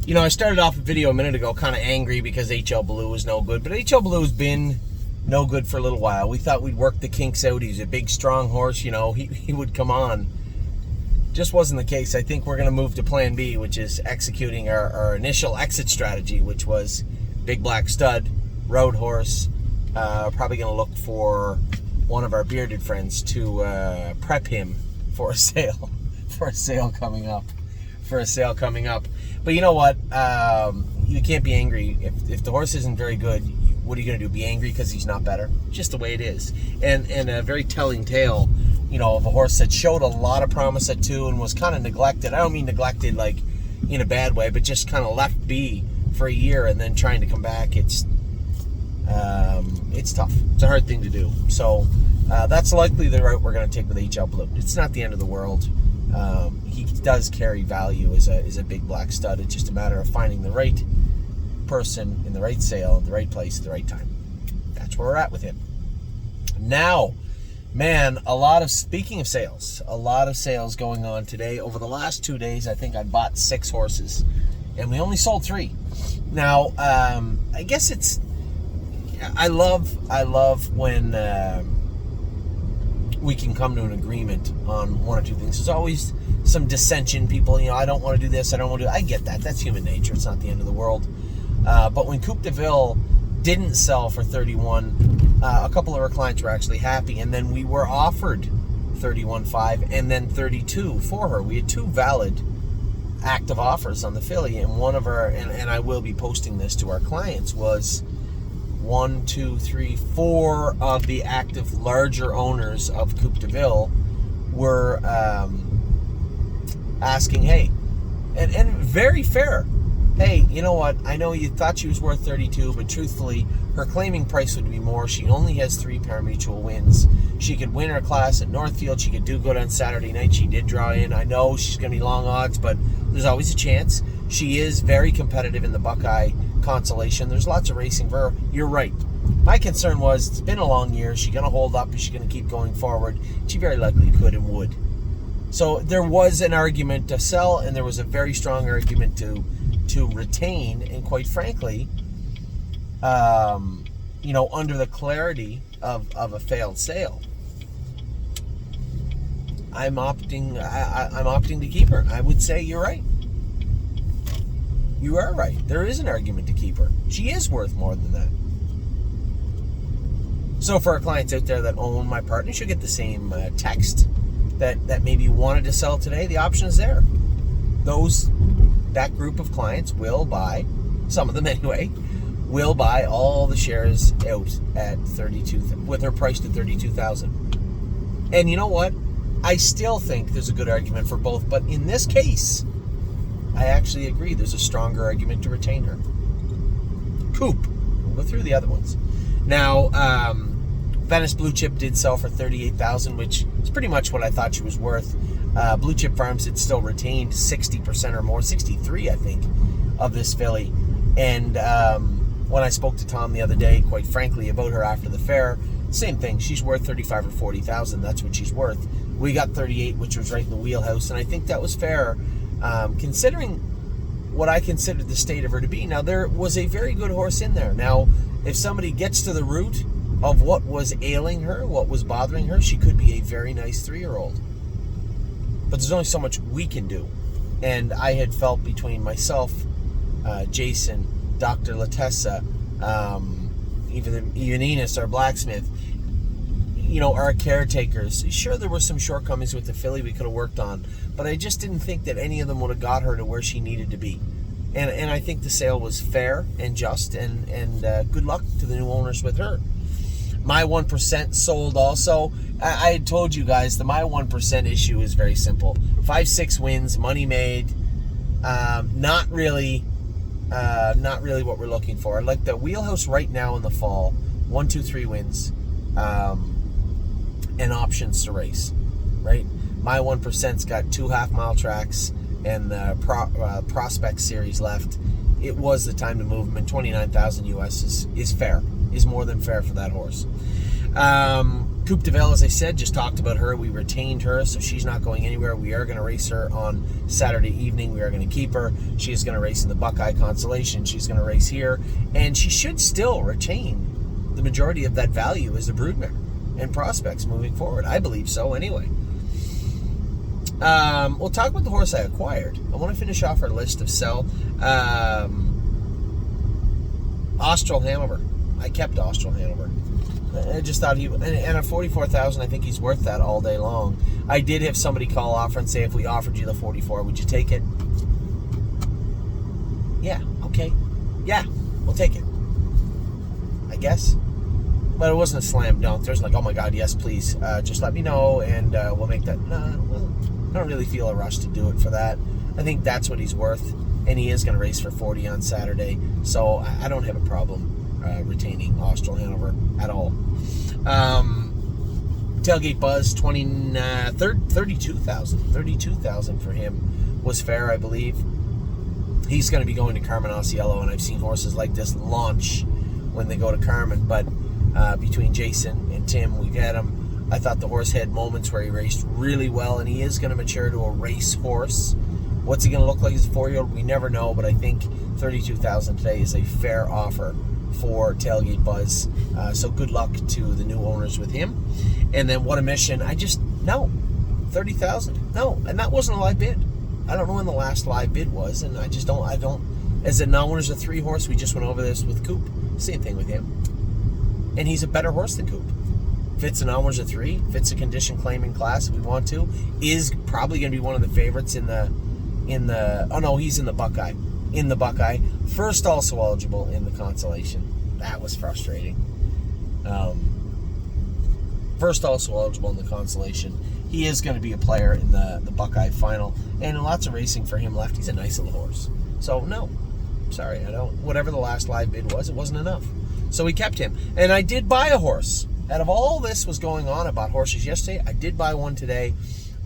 I started off a video a minute ago kind of angry because HL Blue was no good, but HL Blue has been no good for a little while. We thought we'd work the kinks out. He's a big, strong horse. He would come on. Just wasn't the case. I think we're going to move to plan B, which is executing our initial exit strategy, which was big black stud, road horse. Probably going to look for one of our bearded friends to prep him for a sale, coming up. But you know what? You can't be angry. If the horse isn't very good, what are you going to do? Be angry because he's not better? Just the way it is. And a very telling tale, of a horse that showed a lot of promise at 2 and was kind of neglected. I don't mean neglected like in a bad way, but just kind of left be for a year and then trying to come back. It's tough. It's a hard thing to do. So that's likely the route we're going to take with HL Blue. It's not the end of the world. He does carry value as a big black stud. It's just a matter of finding the right person in the right sale at the right place at the right time. That's where we're at with him. Now, man, speaking of sales, a lot of sales going on today. Over the last 2 days, I think I bought 6 horses, and we only sold 3. Now, I guess I love when we can come to an agreement on one or two things. There's always some dissension. People, I don't want to do this. I don't want to do. I get that. That's human nature. It's not the end of the world. But when Coupe de Ville didn't sell for 31, a couple of our clients were actually happy, and then we were offered 31.5 and then 32 for her. We had 2 valid active offers on the filly, and one of our and I will be posting this to our clients was 1, 2, 3, 4 of the active larger owners of Coupe de Ville were asking, hey, and very fair. Hey, you know what? I know you thought she was worth 32, but truthfully, her claiming price would be more. She only has 3 pari-mutuel wins. She could win her class at Northfield. She could do good on Saturday night. She did draw in. I know she's going to be long odds, but there's always a chance. She is very competitive in the Buckeye Consolation. There's lots of racing for her. You're right. My concern was, it's been a long year. Is she going to hold up? Is she going to keep going forward? She very likely could and would. So there was an argument to sell, and there was a very strong argument to retain, and quite frankly, under the clarity of a failed sale, I'm opting to keep her. I would say you're right. You are right. There is an argument to keep her. She is worth more than that. So for our clients out there that own my partner, should get the same text that maybe wanted to sell today. The option is there. That group of clients will buy, some of them anyway, will buy all the shares out at 32, with her priced at 32,000. And you know what? I still think there's a good argument for both, but in this case, I actually agree there's a stronger argument to retain her. Coupe. We'll go through the other ones. Now, Venice Blue Chip did sell for 38,000, which is pretty much what I thought she was worth. Blue Chip Farms had still retained 60% or more, 63 I think, of this filly. And when I spoke to Tom the other day, quite frankly, about her after the fair, same thing. She's worth 35 or 40,000. That's what she's worth. We got 38, which was right in the wheelhouse, and I think that was fair, considering what I considered the state of her to be. Now, there was a very good horse in there. Now, if somebody gets to the root of what was ailing her, what was bothering her, she could be a very nice 3-year-old. But there's only so much we can do. And I had felt between myself, Jason, Dr. Latessa, even Enos, our blacksmith, our caretakers. Sure, there were some shortcomings with the filly we could have worked on, but I just didn't think that any of them would have got her to where she needed to be. And I think the sale was fair and just, and good luck to the new owners with her. My 1% sold also. I had told you guys the my 1% issue is very simple. 5-6 wins, money made. Not really what we're looking for. Like the wheelhouse right now in the fall, 1, 2, 3 wins, and options to race. Right. My 1%'s got 2 half-mile tracks and the Prospect Series left. It was the time to move him, and 29,000 US is fair. Is more than fair for that horse. Coupe de Ville, as I said, just talked about her. We retained her, so she's not going anywhere. We are going to race her on Saturday evening. We are going to keep her. She is going to race in the Buckeye Constellation. She's going to race here, and she should still retain the majority of that value as a broodmare and prospects moving forward. I believe so, anyway. We'll talk about the horse I acquired. I want to finish off our list of sell. Austral Hanover. I kept Austral Hanover. I just thought and at 44,000, I think he's worth that all day long. I did have somebody call offer and say, if we offered you the 44, would you take it? Yeah, okay. Yeah, we'll take it, I guess. But it wasn't a slam dunk. There's like, oh my God, yes, please. Just let me know and we'll make that. No, I don't really feel a rush to do it for that. I think that's what he's worth. And he is going to race for 40 on Saturday. So I don't have a problem retaining Austral Hanover at all. Tailgate Buzz, 32,000 for him was fair, I believe. He's going to be going to Carmen Osceola, and I've seen horses like this launch when they go to Carmen. But between Jason and Tim, we've had him. I thought the horse had moments where he raced really well, and he is going to mature to a race horse. What's he going to look like as a 4-year-old? We never know, but I think 32,000 today is a fair offer for Tailgate Buzz. So good luck to the new owners with him. And then What a Mission. No. 30,000. No. And that wasn't a live bid. I don't know when the last live bid was, and I don't. As a non-owner's a 3-horse, we just went over this with Coop. Same thing with him. And he's a better horse than Coop. Fits a non-owner's a 3, fits a condition claiming class if we want to, is probably going to be one of the favorites he's in the Buckeye. In the Buckeye. First also eligible in the Constellation. That was frustrating. First also eligible in the Constellation. He is going to be a player in the Buckeye final. And lots of racing for him left. He's a nice little horse. So, no. Sorry, I don't. Whatever the last live bid was, it wasn't enough. So we kept him. And I did buy a horse. Out of all this was going on, I bought horses yesterday. I did buy one today.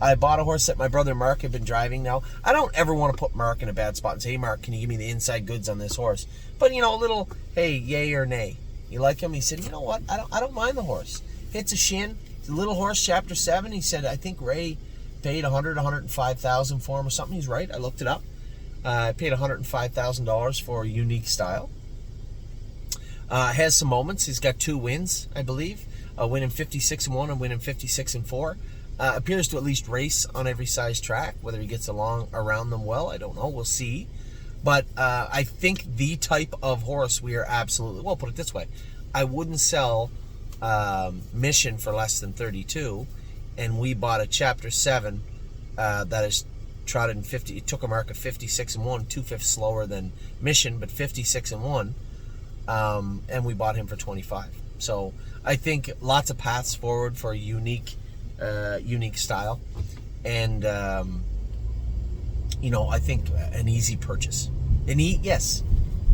I bought a horse that my brother Mark had been driving now. I don't ever want to put Mark in a bad spot and say, hey, Mark, can you give me the inside goods on this horse? But, a little, hey, yay or nay. You like him? He said, you know what? I don't mind the horse. Hits a shin. It's a little horse, Chapter 7. He said, I think Ray paid $105,000 for him or something. He's right. I looked it up. I paid $105,000 for a Unique Style. Has some moments. He's got 2 wins, I believe. A win in 56-1 and win in 56-4. Appears to at least race on every size track. Whether he gets around them well, I don't know. We'll see. But I think the type of horse we are absolutely... Well, put it this way. I wouldn't sell Mission for less than 32, and we bought a Chapter 7 that is trotted in 50. It took a mark of 56-1, 2/5 slower than Mission, but 56-1. And we bought him for 25. So I think lots of paths forward for a unique style, and I think an easy purchase. Yes,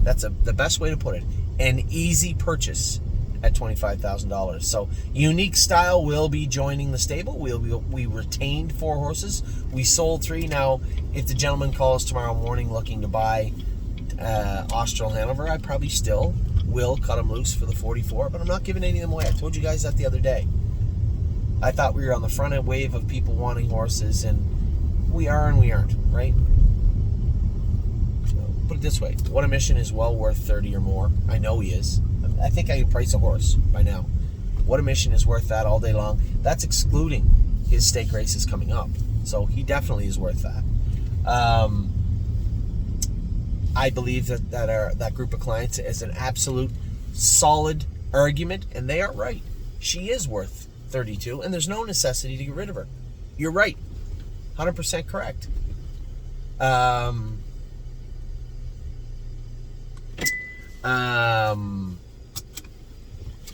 that's the best way to put it. An easy purchase at $25,000. So Unique Style will be joining the stable. We retained 4 horses. We sold 3. Now, if the gentleman calls tomorrow morning looking to buy Austral Hanover, I probably still will cut him loose for the 44, but I'm not giving any of them away. I told you guys that the other day. I thought we were on the front end wave of people wanting horses, and we are and we aren't, right? So, put it this way. What a Mission is well worth 30 or more. I know he is. I think I can price a horse by now. What a Mission is worth that all day long. That's excluding his stake races coming up. So he definitely is worth that. I believe that group of clients is an absolute solid argument, and they are right. She is worth 32, and there's no necessity to get rid of her. You're right. 100% correct.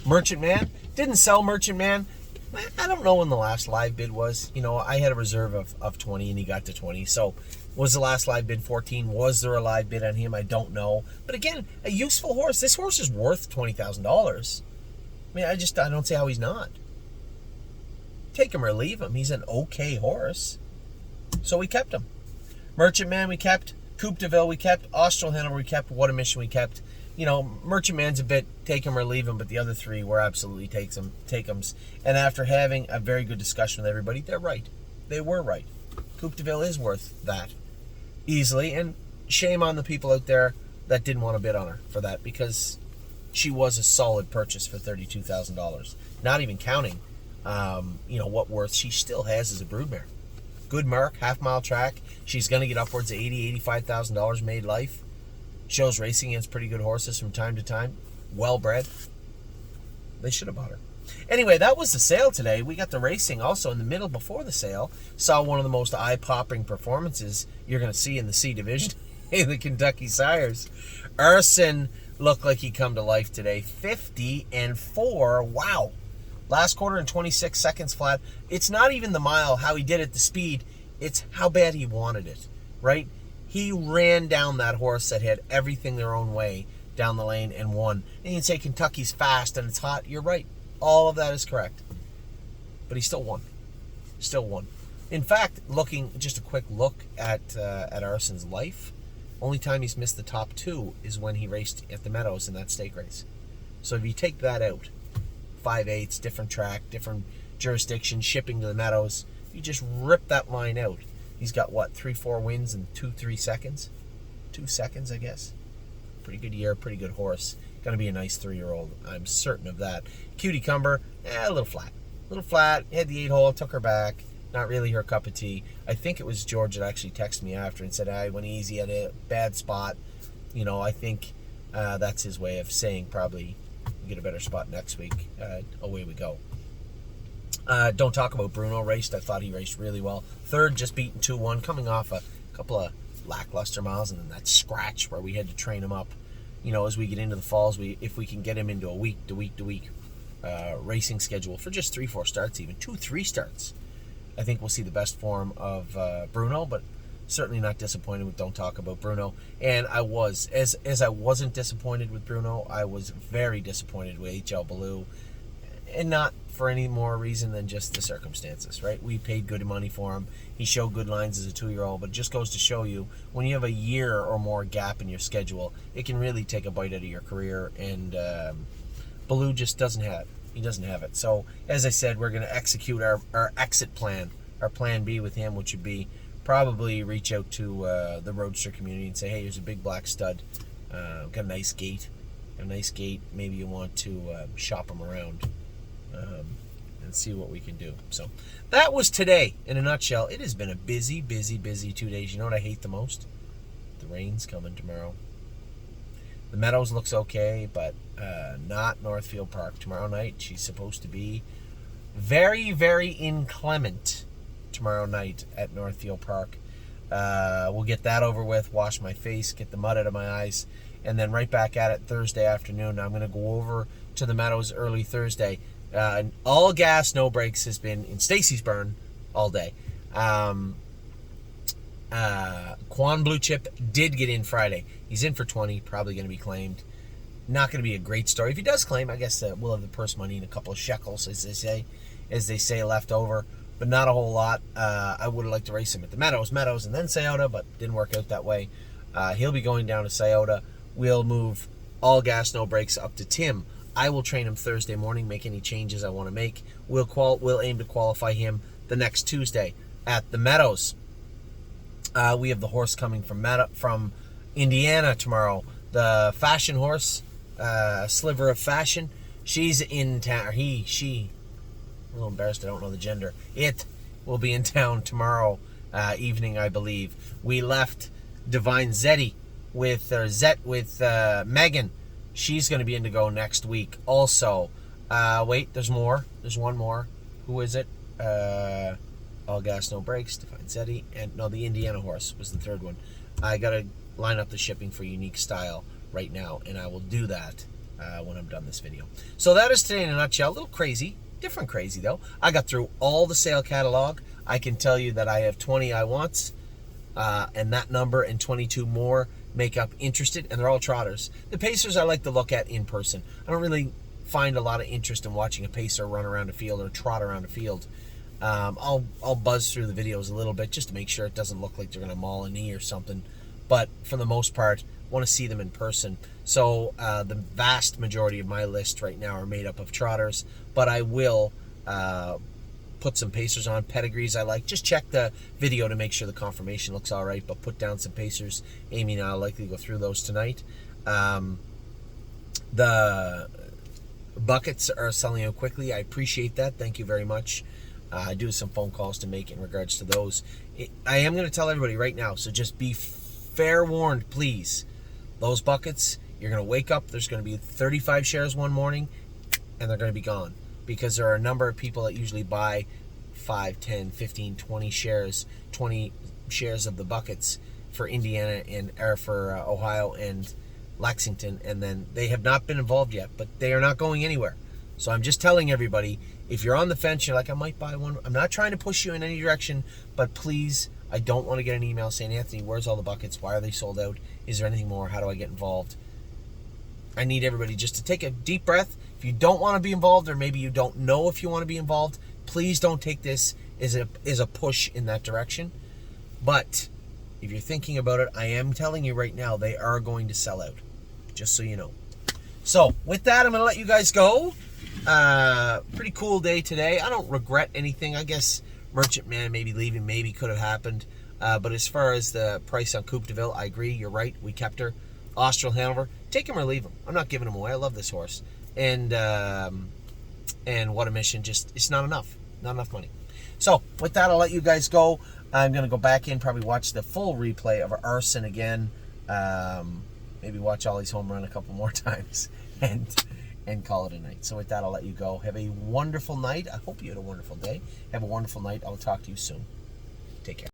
Merchant Man. Didn't sell Merchant Man. I don't know when the last live bid was. I had a reserve of 20, and he got to 20. So was the last live bid 14? Was there a live bid on him? I don't know. But again, a useful horse. This horse is worth $20,000. I mean, I don't see how he's not. Take him or leave him. He's an okay horse. So we kept him. Merchant Man we kept. Coupe de Ville we kept. Austral Hanover we kept. What a Mission we kept. Merchant Man's a bit take 'em or leave 'em, but the other three were absolutely take 'ems. And after having a very good discussion with everybody, they're right. They were right. Coupe de Ville is worth that easily, and shame on the people out there that didn't want to bid on her for that, because she was a solid purchase for $32,000. Not even counting, what worth she still has as a broodmare. Good mark, half-mile track. She's going to get upwards of $80,000, $85,000 made life. Shows racing against pretty good horses from time to time. Well-bred. They should have bought her. Anyway, that was the sale today. We got the racing also in the middle before the sale. Saw one of the most eye-popping performances you're going to see in the C division in the Kentucky Sires. Arson looked like he come to life today. 50-4. Wow. Last quarter in 26 seconds flat. It's not even the mile, how he did it, the speed. It's how bad he wanted it, right? He ran down that horse that had everything their own way down the lane and won. And you can say Kentucky's fast and it's hot. You're right. All of that is correct. But he still won. Still won. In fact, just a quick look at Arson's life, only time he's missed the top two is when he raced at the Meadows in that stake race. So if you take that out, 5/8, different track, different jurisdiction, shipping to the Meadows, you just rip that line out. He's got, 3-4 wins in 2-3 seconds? 2 seconds, I guess. Pretty good year, pretty good horse. Going to be a nice 3-year-old. I'm certain of that. Cutie Cumber, a little flat. Had the 8-hole, took her back. Not really her cup of tea. I think it was George that actually texted me after and said, I went easy at a bad spot. I think that's his way of saying probably get a better spot next week. Away we go. Don't talk about Bruno raced. I thought he raced really well. Third, just beaten 2-1, coming off a couple of lackluster miles, and then that scratch where we had to train him up. As we get into the falls, if we can get him into a week-to-week racing schedule for just 3-4 starts, even 2-3 starts, I think we'll see the best form of Bruno, but certainly not disappointed with Don't Talk About Bruno. And I was, as I wasn't disappointed with Bruno, I was very disappointed with HL Ballou, and not for any more reason than just the circumstances, right? We paid good money for him. He showed good lines as a 2-year-old, but it just goes to show you, when you have a year or more gap in your schedule, it can really take a bite out of your career, and Ballou just doesn't have it. He doesn't have it. So, as I said, we're going to execute our exit plan, our plan B with him, which would be probably reach out to the Roadster community and say, hey, here's a big black stud. Got a nice gate. Maybe you want to shop him around and see what we can do. So that was today in a nutshell. It has been a busy 2 days. You know what I hate the most? The rain's coming tomorrow. The Meadows looks okay, but not Northfield Park. Tomorrow night, she's supposed to be very, very inclement tomorrow night at Northfield Park. We'll get that over with, wash my face, get the mud out of my eyes, and then right back at it Thursday afternoon. I'm going to go over to the Meadows early Thursday. All gas, no brakes has been in Stacy's Burn all day. Quan Blue Chip did get in Friday. He's in for 20, probably going to be claimed. Not going to be a great story. If he does claim, I guess we'll have the purse money and a couple of shekels, as they say, left over, but not a whole lot. I would have liked to race him at the Meadows, and then Scioto, but didn't work out that way. He'll be going down to Scioto. We'll move all gas, no brakes up to Tim. I will train him Thursday morning, make any changes I want to make. We'll aim to qualify him the next Tuesday at the Meadows. We have the horse coming from Indiana tomorrow. The fashion horse, Sliver of Fashion. She's in town. She. I'm a little embarrassed. I don't know the gender. It will be in town tomorrow evening, I believe. We left Divine Zeti with Megan. She's going to be in to go next week. Also, wait, there's more. There's one more. Who is it? All gas, no brakes. Divine Zeti, and no, the Indiana horse was the third one. I got to line up the shipping for Unique Style right now, and I will do that when I'm done this video. So that is today in a nutshell. A little crazy. Different crazy, though. I got through all the sale catalog. I can tell you that I have 20 I wants, and that number and 22 more make up interested, and they're all trotters. The pacers I like to look at in person. I don't really find a lot of interest in watching a pacer run around a field or trot around a field. I'll buzz through the videos a little bit just to make sure it doesn't look like they're going to maul a knee or something. but for the most part, want to see them in person. So the vast majority of my list right now are made up of trotters, but I will put some pacers on. Pedigrees I like. Just check the video to make sure the conformation looks all right, but put down some pacers. Amy and I will likely go through those tonight. The buckets are selling out quickly. I appreciate that. Thank you very much. I do have some phone calls to make in regards to those. I am going to tell everybody right now, so just be fair warned, please. Those buckets, you're going to wake up, there's going to be 35 shares one morning, and they're going to be gone. Because there are a number of people that usually buy 5, 10, 15, 20 shares of the buckets for Indiana or for Ohio and Lexington, and then they have not been involved yet, but they are not going anywhere. So I'm just telling everybody, if you're on the fence, you're like, I might buy one. I'm not trying to push you in any direction, but please, I don't want to get an email saying, Anthony, where's all the buckets? Why are they sold out? Is there anything more? How do I get involved? I need everybody just to take a deep breath. If you don't want to be involved, or maybe you don't know if you want to be involved, please don't take this as a push in that direction. But if you're thinking about it, I am telling you right now, they are going to sell out, just so you know. So with that, I'm going to let you guys go. Pretty cool day today. I don't regret anything. I guess Merchant Man maybe leaving maybe could have happened. But as far as the price on Coupe de Ville, I agree. You're right. We kept her. Austral Hanover, take him or leave him. I'm not giving him away. I love this horse. And What a Mission. Just, it's not enough. Not enough money. So with that, I'll let you guys go. I'm going to go back in, probably watch the full replay of Arson again. Maybe watch Ollie's home run a couple more times and call it a night. So with that, I'll let you go. Have a wonderful night. I hope you had a wonderful day. Have a wonderful night. I'll talk to you soon. Take care.